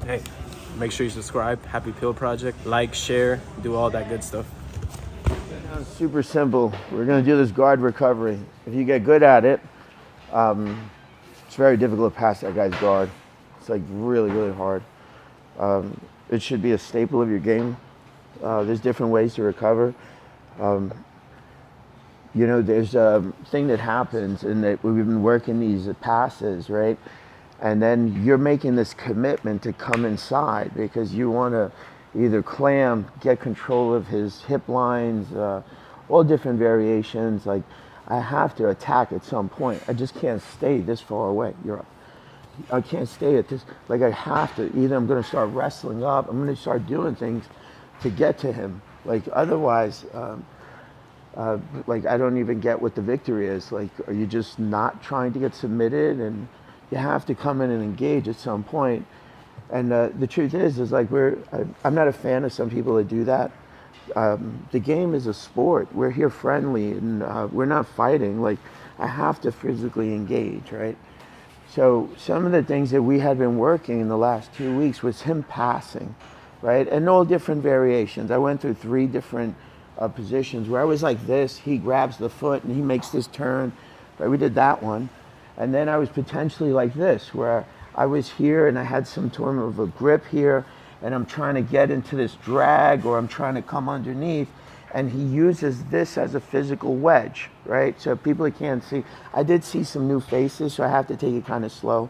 Hey, make sure you subscribe. Happy Pill Project. Like, share, do all that good stuff. Super simple. We're going to do this guard recovery. If you get good at it, it's very difficult to pass that guy's guard. It's like really, really hard. It should be a staple of your game. There's different ways to recover. You know, there's a thing that happens in that we've been working these passes, right? And then you're making this commitment to come inside because you want to either clam, get control of his hip lines, all different variations. Like, I have to attack at some point. I just can't stay this far away. I can't stay at this. Like, I have to. Either I'm going to start wrestling up, I'm going to start doing things to get to him. Like, otherwise, like, I don't even get what the victory is. Like, are you just not trying to get submitted? And you have to come in and engage at some point. And the truth is like, I'm not a fan of some people that do that. The game is a sport. We're here friendly, and we're not fighting. Like, I have to physically engage, right? So some of the things that we had been working in the last 2 weeks was him passing, right? And all different variations. I went through 3 different positions where I was like this, he grabs the foot and he makes this turn, right? We did that one. And then I was potentially like this, where I was here and I had some sort of a grip here, and I'm trying to get into this drag, or I'm trying to come underneath, and he uses this as a physical wedge, right? So people can't see. I did see some new faces, so I have to take it kind of slow.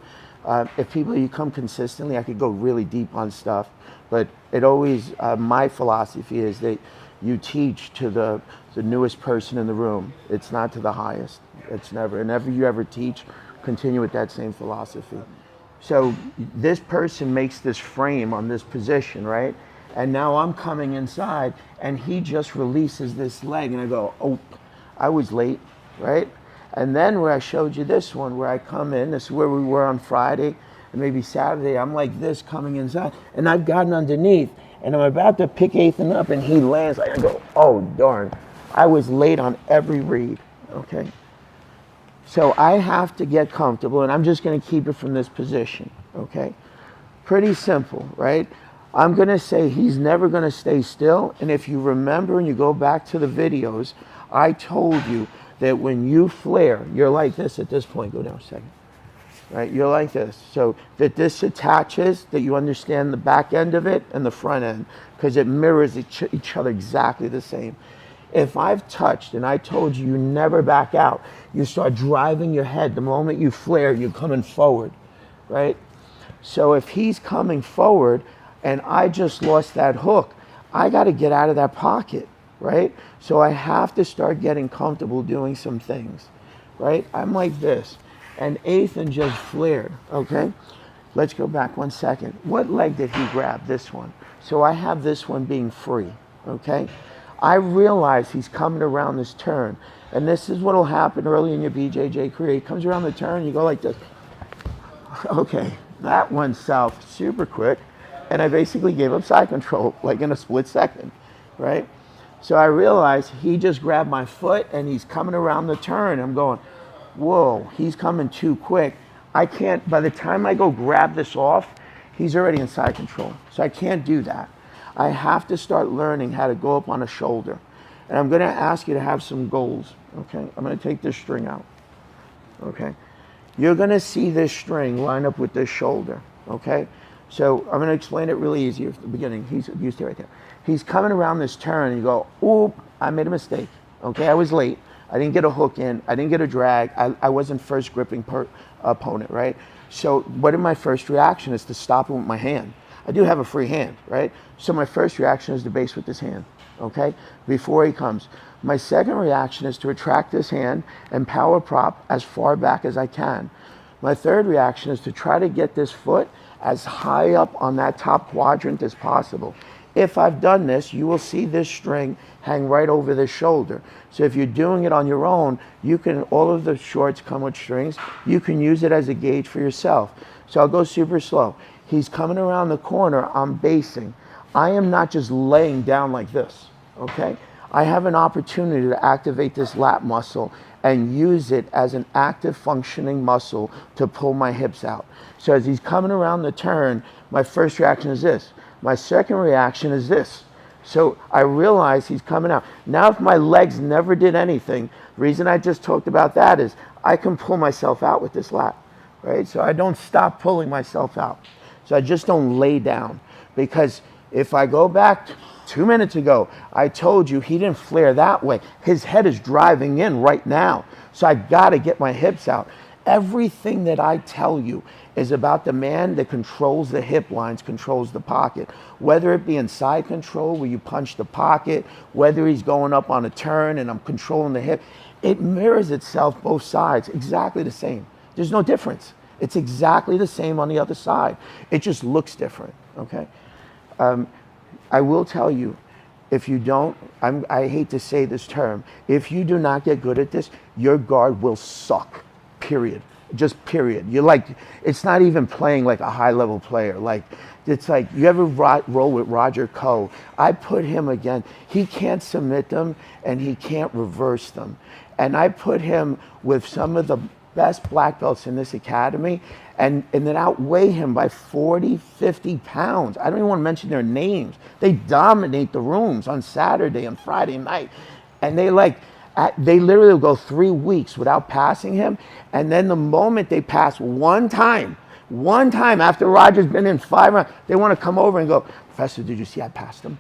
If you come consistently, I could go really deep on stuff, but it always, my philosophy is that you teach to the newest person in the room. It's not to the highest. It's never. And you ever teach, continue with that same philosophy. So this person makes this frame on this position, right? And now I'm coming inside, and he just releases this leg, and I go, oh, I was late, right? And then where I showed you this one, where I come in, this is where we were on Friday, and maybe Saturday, I'm like this coming inside, and I've gotten underneath, and I'm about to pick Ethan up, and he lands, like, I go, oh, darn. I was late on every read, okay? So I have to get comfortable, and I'm just going to keep it from this position, okay? Pretty simple, right? I'm going to say he's never going to stay still, and if you remember and you go back to the videos, I told you that when you flare, you're like this at this point. Go down a second. Right? You're like this. So that this attaches, that you understand the back end of it and the front end, because it mirrors each other exactly the same. If I've touched and I told you never back out, you start driving your head. The moment you flare, you're coming forward, right? So if he's coming forward and I just lost that hook, I got to get out of that pocket, right? So I have to start getting comfortable doing some things, right? I'm like this. And Ethan just flared, okay? Let's go back 1 second. What leg did he grab? This one. So I have this one being free, okay? I realize he's coming around this turn. And this is what will happen early in your BJJ career. He comes around the turn, you go like this. Okay, that went south super quick. And I basically gave up side control, like in a split second, right? So I realized he just grabbed my foot and he's coming around the turn. I'm going, whoa, he's coming too quick. I can't, by the time I go grab this off, he's already in side control. So I can't do that. I have to start learning how to go up on a shoulder. And I'm going to ask you to have some goals, okay? I'm going to take this string out, okay? You're going to see this string line up with this shoulder, okay? So I'm going to explain it really easy at the beginning. You stay right there. He's coming around this turn, and you go, oop, I made a mistake, okay? I was late. I didn't get a hook in. I didn't get a drag. I wasn't first gripping opponent, right? So what in my first reaction is to stop him with my hand. I do have a free hand, right? So my first reaction is to base with this hand, okay? Before he comes. My second reaction is to retract this hand and power prop as far back as I can. My third reaction is to try to get this foot as high up on that top quadrant as possible. If I've done this, you will see this string hang right over the shoulder. So if you're doing it on your own, you can, all of the shorts come with strings, you can use it as a gauge for yourself. So I'll go super slow. He's coming around the corner, I'm basing. I am not just laying down like this, okay? I have an opportunity to activate this lat muscle and use it as an active functioning muscle to pull my hips out. So as he's coming around the turn, my first reaction is this. My second reaction is this. So I realize he's coming out. Now if my legs never did anything, the reason I just talked about that is I can pull myself out with this lat, right? So I don't stop pulling myself out. So I just don't lay down, because if I go back 2 minutes ago, I told you he didn't flare that way. His head is driving in right now. So I got to get my hips out. Everything that I tell you is about the man that controls the hip lines, controls the pocket. Whether it be in side control where you punch the pocket, whether he's going up on a turn and I'm controlling the hip, it mirrors itself both sides, exactly the same. There's no difference. It's exactly the same on the other side. It just looks different, okay? I will tell you, if you don't, I hate to say this term, if you do not get good at this, your guard will suck, period. Just period. You're like, it's not even playing like a high level player. Like, it's like, you ever roll with Roger Coe? I put him again, he can't submit them and he can't reverse them. And I put him with some of the best black belts in this academy, and then outweigh him by 40, 50 pounds. I don't even want to mention their names. They dominate the rooms on Saturday and Friday night. And they literally will go 3 weeks without passing him. And then the moment they pass one time after Roger's been in 5 rounds, they want to come over and go, Professor, did you see I passed him?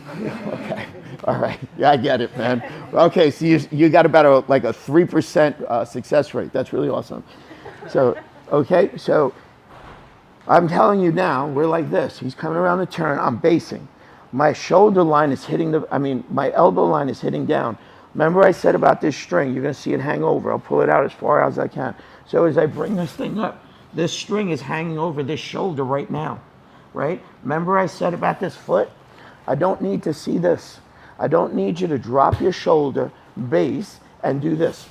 Okay, all right, yeah, I get it, man. Okay, so you got about a 3% success rate. That's really awesome. So, okay, so I'm telling you now, we're like this. He's coming around the turn, I'm basing. My shoulder line is hitting my elbow line is hitting down. Remember I said about this string, you're gonna see it hang over. I'll pull it out as far as I can. So as I bring this thing up, this string is hanging over this shoulder right now, right? Remember I said about this foot? I don't need to see this. I don't need you to drop your shoulder, base, and do this.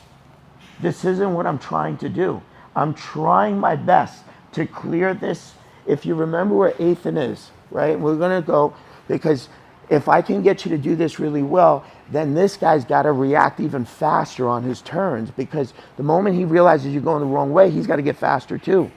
This isn't what I'm trying to do. I'm trying my best to clear this. If you remember where Ethan is, right? We're gonna go, because if I can get you to do this really well, then this guy's gotta react even faster on his turns, because the moment he realizes you're going the wrong way, he's gotta get faster too.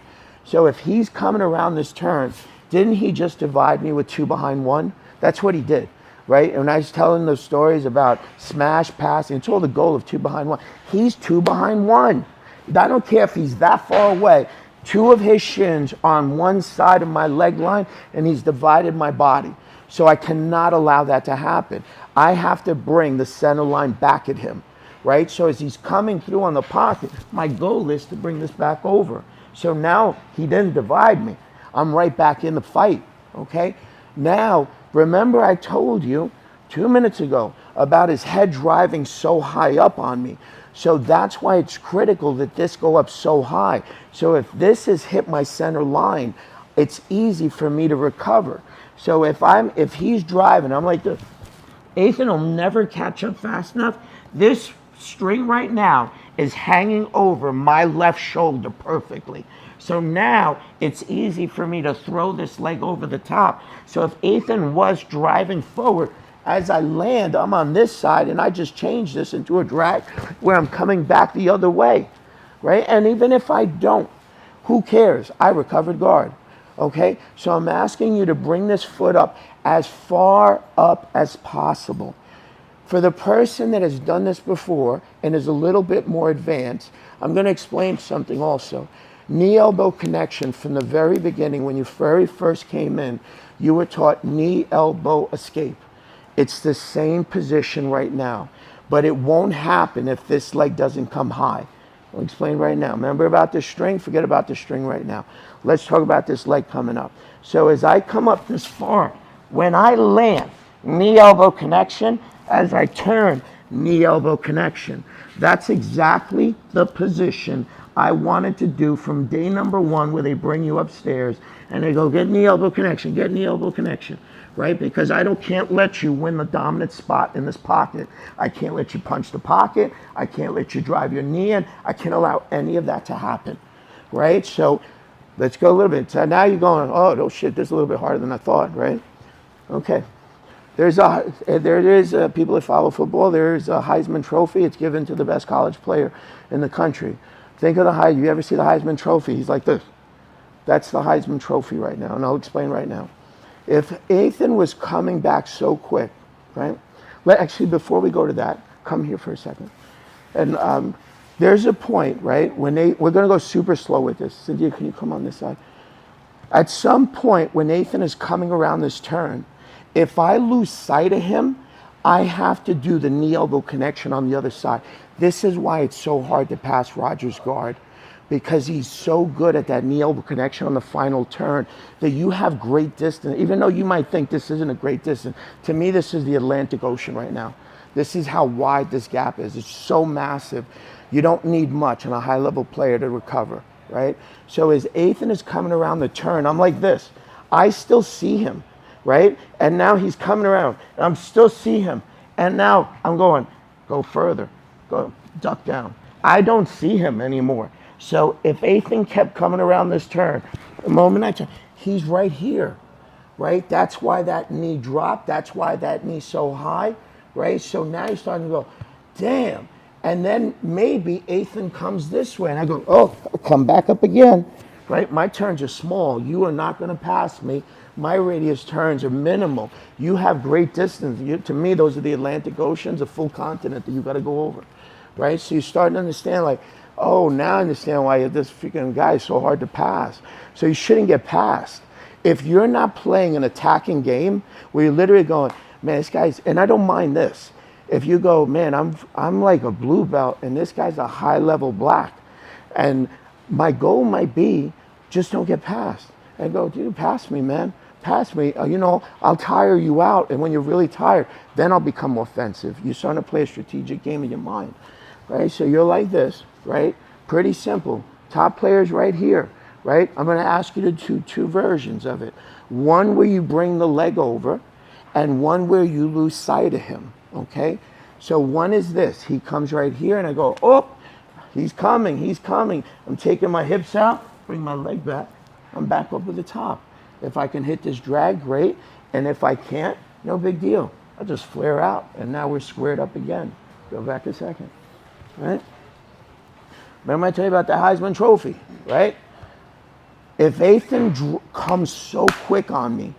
So if he's coming around this turn, didn't he just divide me with 2 behind 1? That's what he did, right? And when I was telling those stories about smash passing, it's all the goal of 2 behind 1. He's 2 behind 1. I don't care if he's that far away. 2 of his shins on one side of my leg line, and he's divided my body. So I cannot allow that to happen. I have to bring the center line back at him, right? So as he's coming through on the pocket, my goal is to bring this back over. So now he didn't divide me. I'm right back in the fight, okay? Now, remember I told you 2 minutes ago about his head driving so high up on me. So that's why it's critical that this go up so high. So if this has hit my center line, it's easy for me to recover. So if he's driving, I'm like this. Ethan will never catch up fast enough. This string right now is hanging over my left shoulder perfectly. So now it's easy for me to throw this leg over the top. So if Ethan was driving forward, as I land, I'm on this side, and I just change this into a drag where I'm coming back the other way, right? And even if I don't, who cares? I recovered guard, okay? So I'm asking you to bring this foot up as far up as possible. For the person that has done this before and is a little bit more advanced, I'm going to explain something also. Knee-elbow connection from the very beginning, when you very first came in, you were taught knee-elbow escape. It's the same position right now, but it won't happen if this leg doesn't come high. I'll explain right now. Remember about the string? Forget about the string right now. Let's talk about this leg coming up. So as I come up this far, when I land, knee-elbow connection, as I turn, knee-elbow connection. That's exactly the position I wanted to do from day number 1, where they bring you upstairs and they go, get knee-elbow connection, get knee-elbow connection, right? Because I can't let you win the dominant spot in this pocket. I can't let you punch the pocket. I can't let you drive your knee in. I can't allow any of that to happen, right? So let's go a little bit. So now you're going, oh shit, this is a little bit harder than I thought, right? Okay. there is people that follow football. There is a Heisman Trophy. It's given to the best college player in the country. Think of the Heisman. You ever see the Heisman Trophy? He's like this. That's the Heisman Trophy right now, and I'll explain right now. If Ethan was coming back so quick, right? Actually, before we go to that, come here for a second. And there's a point, right, when we're going to go super slow with this. Cynthia, can you come on this side? At some point, when Ethan is coming around this turn, if I lose sight of him, I have to do the knee elbow connection on the other side. This is why it's so hard to pass Roger's guard, because he's so good at that knee elbow connection on the final turn that you have great distance. Even though you might think this isn't a great distance, to me this is the Atlantic Ocean right now. This is how wide this gap is. It's so massive. You don't need much on a high level player to recover, right? So as Ethan is coming around the turn, I'm like this. I still see him, right? And now he's coming around and I'm still see him. And now I'm going, go further, go duck down. I don't see him anymore. So if Ethan kept coming around this turn, the moment I turn, he's right here, right? That's why that knee dropped. That's why that knee's so high, right? So now you're starting to go, damn. And then maybe Ethan comes this way, and I go, oh, I'll come back up again, right? My turns are small. You are not going to pass me. My radius turns are minimal. You have great distance. To me, those are the Atlantic Oceans, a full continent that you got to go over, right? So you start to understand, like, oh, now I understand why this freaking guy is so hard to pass. So you shouldn't get passed. If you're not playing an attacking game where you're literally going, man, this guy's, and I don't mind this. If you go, man, I'm like a blue belt and this guy's a high level black, and my goal might be just don't get passed. And go, dude, pass me, man. Pass me. I'll tire you out. And when you're really tired, then I'll become offensive. You're starting to play a strategic game in your mind, right? So you're like this, right? Pretty simple. Top players right here, right? I'm going to ask you to do two versions of it. One where you bring the leg over and one where you lose sight of him, okay? So one is this. He comes right here and I go, oh, he's coming, he's coming. I'm taking my hips out, bring my leg back. I'm back up at the top. If I can hit this drag, great. And if I can't, no big deal. I'll just flare out and now we're squared up again. Go back a second, right? Remember I tell you about the Heisman Trophy, right? If Ethan comes so quick on me,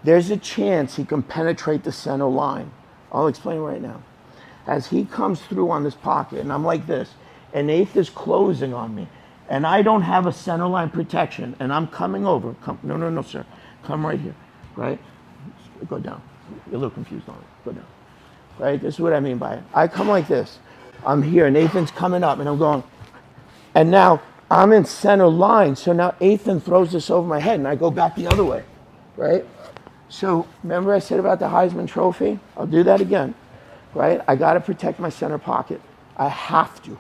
there's a chance he can penetrate the center line. I'll explain right now. As he comes through on this pocket, and I'm like this, and Ethan is closing on me, and I don't have a center line protection, and I'm coming over. No, sir. Come right here, right? Go down. You're a little confused on it. Go down, right? This is what I mean by it. I come like this. I'm here, and Ethan's coming up, and I'm going, and now I'm in center line, so now Ethan throws this over my head, and I go back the other way, right? So remember I said about the Heisman Trophy? I'll do that again, right? I got to protect my center pocket. I have to,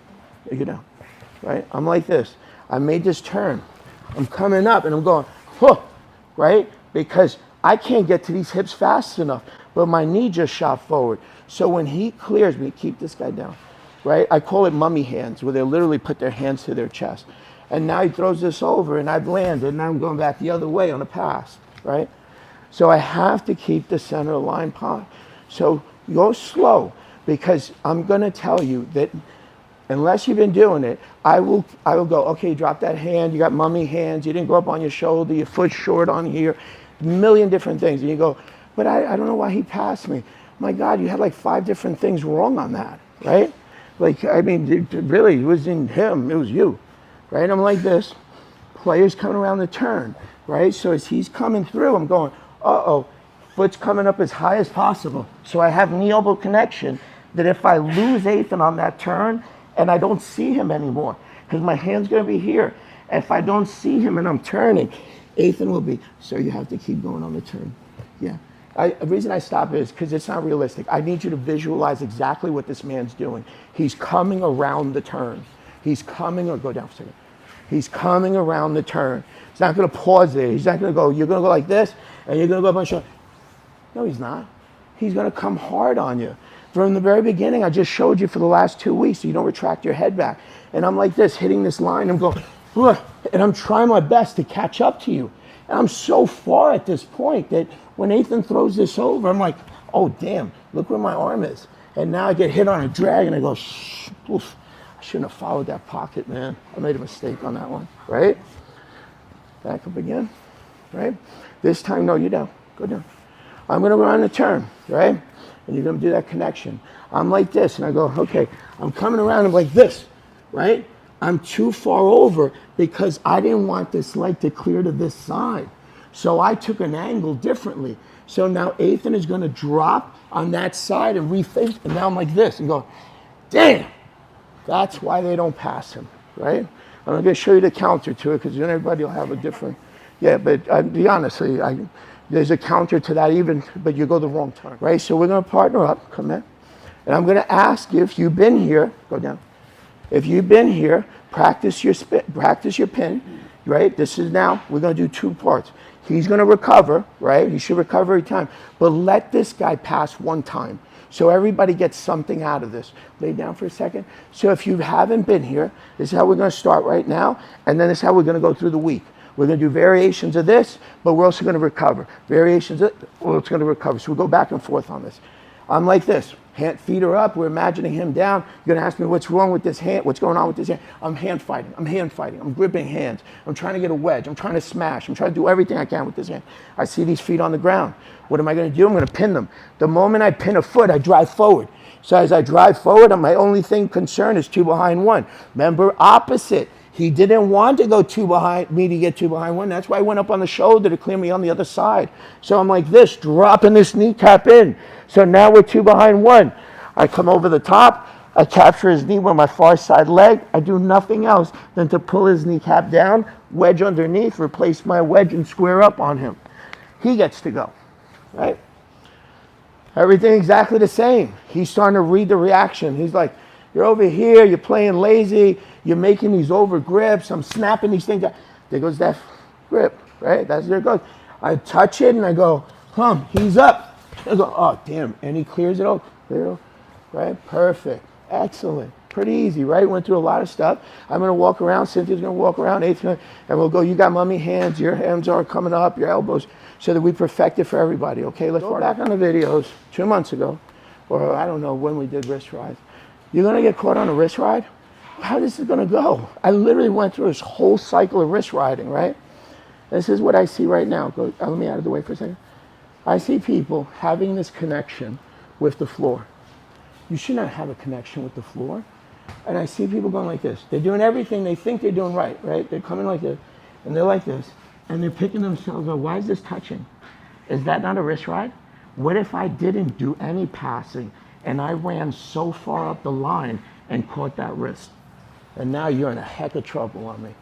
right? I'm like this. I made this turn. I'm coming up, and I'm going, huh, right? Because I can't get to these hips fast enough, but my knee just shot forward. So when he clears me, keep this guy down, right? I call it mummy hands, where they literally put their hands to their chest. And now he throws this over, and I've landed, and now I'm going back the other way on a pass, right? So I have to keep the center line pot. So go slow, because I'm going to tell you that unless you've been doing it, I will go, okay, drop that hand. You got mummy hands. You didn't go up on your shoulder. Your foot short on here. A million different things. And you go, but I don't know why he passed me. My God, you had like 5 different things wrong on that, right? Like, I mean, it really, it wasn't him. It was you, right? I'm like this. Players coming around the turn, right? So as he's coming through, I'm going, uh-oh, foot's coming up as high as possible. So I have knee elbow connection that if I lose Ethan on that turn and I don't see him anymore, because my hand's going to be here. If I don't see him and I'm turning, Ethan will be. So you have to keep going on the turn. Yeah. The reason I stop is because it's not realistic. I need you to visualize exactly what this man's doing. He's coming around the turn. He's coming, or go down for a second. He's coming around the turn. He's not going to pause there. He's not going to go, you're going to go like this, and you're going to go up on shoulder. No, he's not. He's going to come hard on you. From the very beginning, I just showed you for the last 2 weeks so you don't retract your head back. And I'm like this, hitting this line. I'm going, ugh, and I'm trying my best to catch up to you. And I'm so far at this point that when Ethan throws this over, I'm like, oh damn, look where my arm is. And now I get hit on a drag and I go, shh, oof, I shouldn't have followed that pocket, man. I made a mistake on that one, right? Back up again, right? This time, no, you down, go down. I'm gonna run a turn, right? And you're gonna do that connection. I'm like this, and I go, okay, I'm coming around, I'm like this, right? I'm too far over because I didn't want this leg to clear to this side. So I took an angle differently. So now Ethan is gonna drop on that side and reface, and now I'm like this and go, damn, that's why they don't pass him, right? I'm gonna show you the counter to it because then everybody will have a different, yeah, but be honestly, there's a counter to that even, but you go the wrong turn, right? So we're gonna partner up, come in, and I'm gonna ask you if you've been here, go down. If you've been here, practice your pin, right? This is now, we're gonna do 2 parts. He's gonna recover, right? He should recover every time, but let this guy pass 1 time. So everybody gets something out of this. Lay down for a second. So if you haven't been here, this is how we're gonna start right now, and then this is how we're gonna go through the week. We're gonna do variations of this, but we're also gonna recover. Variations of, well, it's gonna recover. So we'll go back and forth on this. I'm like this, feet are up, we're imagining him down. You're gonna ask me what's wrong with this hand, what's going on with this hand. I'm hand fighting, I'm gripping hands. I'm trying to get a wedge, I'm trying to smash, I'm trying to do everything I can with this hand. I see these feet on the ground. What am I gonna do? I'm gonna pin them. The moment I pin a foot, I drive forward. So as I drive forward, my only thing concerned is 2 behind 1. Remember, opposite. He didn't want to go 2 behind me to get 2 behind 1. That's why I went up on the shoulder to clear me on the other side. So I'm like this, dropping this kneecap in. So now we're 2 behind 1. I come over the top, I capture his knee with my far side leg. I do nothing else than to pull his kneecap down, wedge underneath, replace my wedge and square up on him. He gets to go, right? Everything exactly the same. He's starting to read the reaction. He's like, you're over here, you're playing lazy, you're making these over grips, I'm snapping these things. There goes that grip, right? There it goes. I touch it and I go, he's up. I go, oh, damn, and he clears it out. Right? Perfect. Excellent. Pretty easy, right? Went through a lot of stuff. I'm going to walk around. Cynthia's going to walk around. And we'll go, you got mummy hands. Your hands are coming up, your elbows, so that we perfect it for everybody, okay? Let's go back on the videos 2 months ago, or I don't know when we did wrist rides. You're going to get caught on a wrist ride? How this is going to go? I literally went through this whole cycle of wrist riding, right? This is what I see right now. Go, let me out of the way for a second. I see people having this connection with the floor. You should not have a connection with the floor. And I see people going like this. They're doing everything they think they're doing right? They're coming like this, and they're like this, and they're picking themselves up. Why is this touching? Is that not a wrist ride? What if I didn't do any passing, and I ran so far up the line and caught that wrist? And now you're in a heck of trouble on me,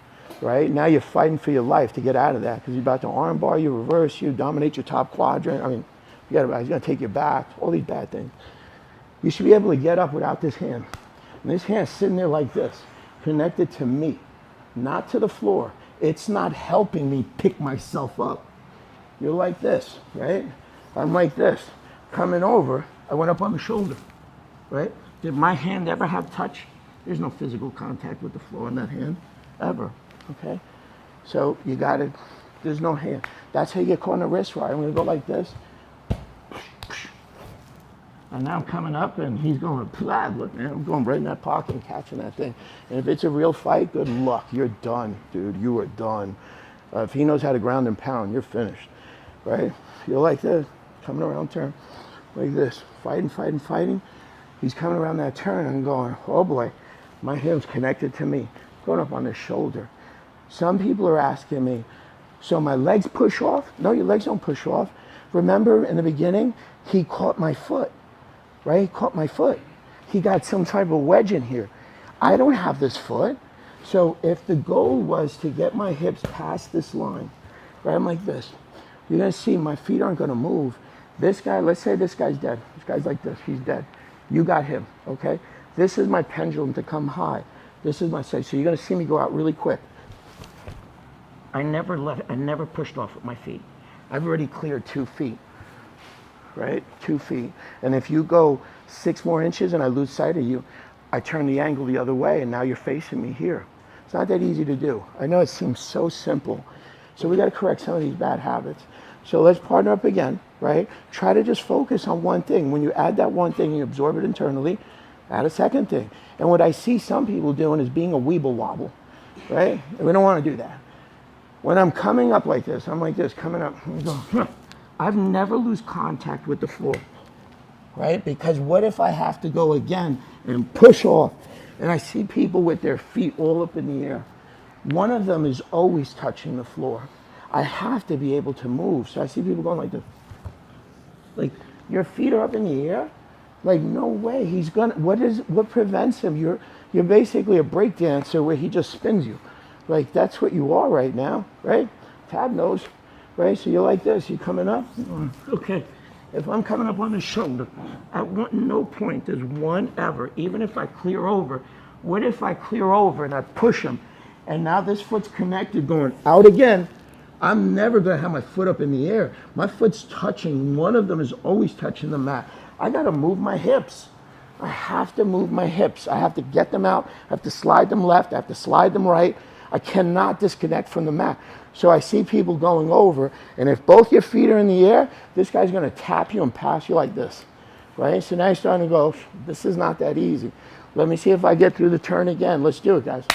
right? Now you're fighting for your life to get out of that because you're about to arm bar you, reverse you, dominate your top quadrant. I mean, he's going to take your back, all these bad things. You should be able to get up without this hand. And this hand's sitting there like this, connected to me, not to the floor. It's not helping me pick myself up. You're like this, right? I'm like this. Coming over, I went up on the shoulder, right? Did my hand ever have touch? There's no physical contact with the floor in that hand, ever, okay? So you got it, there's no hand. That's how you get caught on a wrist ride. I'm gonna go like this. And now I'm coming up and he's going, look, man, I'm going right in that pocket and catching that thing. And if it's a real fight, good luck. You're done, dude. You are done. If he knows how to ground and pound, you're finished, right? You're like this, coming around turn, like this, fighting. He's coming around that turn and going, oh boy, my hand's connected to me, going up on his shoulder. Some people are asking me, so my legs push off? No, your legs don't push off. Remember in the beginning, he caught my foot. Right? He caught my foot. He got some type of wedge in here. I don't have this foot. So if the goal was to get my hips past this line, right, I'm like this. You're going to see my feet aren't going to move. This guy, let's say this guy's dead. This guy's like this. He's dead. You got him, okay? This is my pendulum to come high. This is my side. So you're going to see me go out really quick. I never pushed off with my feet. I've already cleared 2 feet. Right? 2 feet. And if you go 6 more inches and I lose sight of you, I turn the angle the other way and now you're facing me here. It's not that easy to do. I know it seems so simple. So we got to correct some of these bad habits. So let's partner up again, right? Try to just focus on one thing. When you add that one thing, you absorb it internally, add a second thing. And what I see some people doing is being a weeble wobble, right? And we don't want to do that. When I'm coming up like this, I'm like this, coming up, I'm going, huh. I've never lose contact with the floor, right? Because what if I have to go again and push off? And I see people with their feet all up in the air. One of them is always touching the floor. I have to be able to move. So I see people going like this. Like, your feet are up in the air? Like, no way. He's gonna, what prevents him? You're basically a break dancer where he just spins you. Like, that's what you are right now, right? Tab knows, right? So you're like this, you're coming up. Okay. If I'm coming up on the shoulder, at no point does one ever, even if I clear over, what if I clear over and I push him, and now this foot's connected going out again? I'm never going to have my foot up in the air. My foot's touching. One of them is always touching the mat. I got to move my hips. I have to move my hips. I have to get them out. I have to slide them left. I have to slide them right. I cannot disconnect from the mat. So I see people going over, and if both your feet are in the air, this guy's going to tap you and pass you like this, right? So now you're starting to go, this is not that easy. Let me see if I get through the turn again. Let's do it, guys.